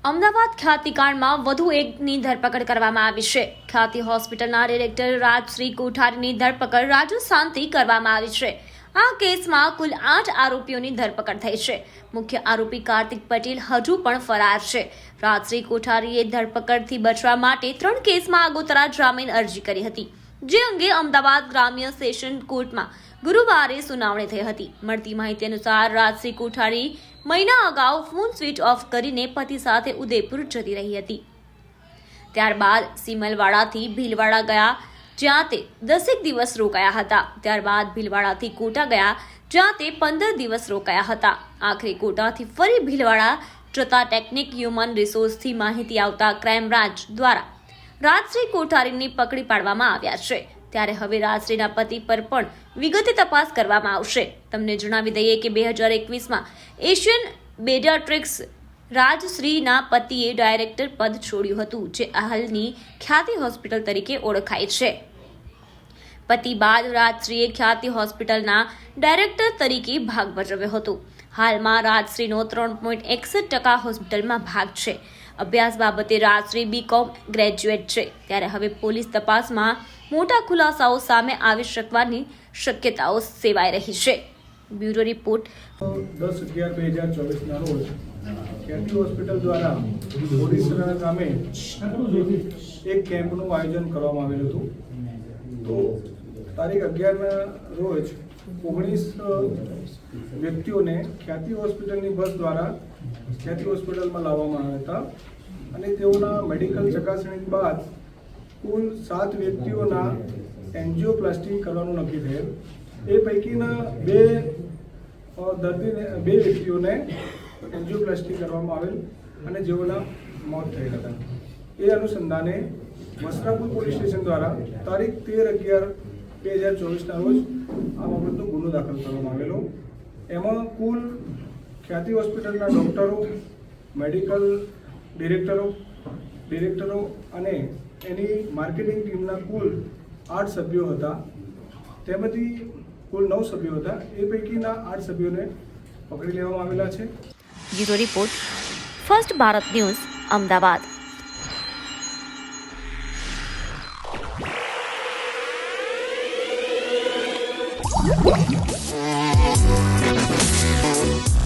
અમદાવાદ ખ્યાતિકાંડમાં વધુ એકની ધરપકડ કરવામાં આવી છે. ખ્યાતિ હોસ્પિટલના ડિરેક્ટર રાજશ્રી કોઠારીની ધરપકડ રાજસ્થાનથી કરવામાં આવી છે. આ કેસમાં કુલ 8 આરોપીઓની ધરપકડ થઈ છે. મુખ્ય આરોપી કાર્તિક પટેલ હજુ પણ ફરાર છે. રાજશ્રી કોઠારીએ ધરપકડથી બચવા માટે 3 કેસમાં આગોતરા જામીન અરજી કરી હતી, જે અંગે અમદાવાદ ગ્રામ્ય સેશન કોર્ટમાં ગુરુવારે સુનાવણી થઈ હતી. મળતી માહિતી અનુસાર રાજશ્રી કોઠારી મહિના અગાઉ ફોન સ્વિચ ઓફ કરીને પતિ સાથે ઉદયપુર જતી રહી હતી. ત્યારબાદ સિમલવાડાથી ભીલવાડા ગયા, જ્યાં તે 10 દિવસ રોકાયા હતા. ત્યારબાદ ભીલવાડાથી કોટા ગયા, જ્યાં તે 15 દિવસ રોકાયા હતા. આખરે કોટાથી ફરી ભીલવાડા જતા ટેકનિક હ્યુમન રિસોર્સથી માહિતી આવતા ક્રાઇમ બ્રાન્ચ દ્વારા રાજશ્રી કોઠારીને પકડી પાડવામાં આવ્યા છે. ત્યારે હવે રાજશ્રીના પતિ પર પણ વિગતે તપાસ કરવામાં આવશે. તમને જણાવી દઈએ કે 2021માં એશિયન બેડિયાટ્રિક્સ રાજશ્રીના પતિએ ડાયરેક્ટર પદ છોડ્યું હતું, જે હાલની ખ્યાતિ હોસ્પિટલ તરીકે ઓળખાય છે. પતિ બાદ રાજશ્રીએ ખ્યાતિ હોસ્પિટલના ડાયરેક્ટર તરીકે ભાગ ભજવ્યો હતો. હાલમાં રાજશ્રીનો 3.61% હોસ્પિટલમાં ભાગ છે. અભ્યાસ બાબતે રાજશ્રી BCom ગ્રેજ્યુએટ છે. ત્યારે હવે પોલીસ તપાસમાં મોટા ખુલાસાઓ સામે આવી શકવાની શક્યતાઓ સેવાઈ રહી છે. બ્યુરો રિપોર્ટ 10/11/2024 ના રોજ ખ્યાતિ હોસ્પિટલ દ્વારા બોરીસરા ગામે એક કેમ્પનું આયોજન કરવામાં આવેલું હતું. તો તારીખ 11 ના રોજ 19 વ્યક્તિઓને ખ્યાતિ હોસ્પિટલની બસ દ્વારા ખ્યાતિ હોસ્પિટલમાં લાવવામાં આવ્યા હતા અને તેઓના મેડિકલ ચકાસણી બાદ કુલ 7 વ્યક્તિઓના એન્જિયોપ્લાસ્ટી કરવાનું નક્કી થયેલ. એ પૈકીના બે વ્યક્તિઓને એન્જિયોપ્લાસ્ટી કરવામાં આવેલ અને જેઓના મોત થયેલ હતા. એ અનુસંધાને વસ્ત્રાપુર પોલીસ સ્ટેશન દ્વારા તારીખ 13/11/2024 ના રોજ આ બાબતનો ગુનો દાખલ કરવામાં આવેલો. એમાં કુલ ખ્યાતિ હોસ્પિટલના ડૉક્ટરો, મેડિકલ ડિરેક્ટરો અને એની માર્કેટિંગ ટીમના કુલ 8 સભ્યો હતા. તેમાંથી કુલ 9 સભ્યો હતા. એ પૈકીના 8 સભ્યોને પકડી લેવામાં આવેલા છે. Bureau report, first Bharat news, Ahmedabad.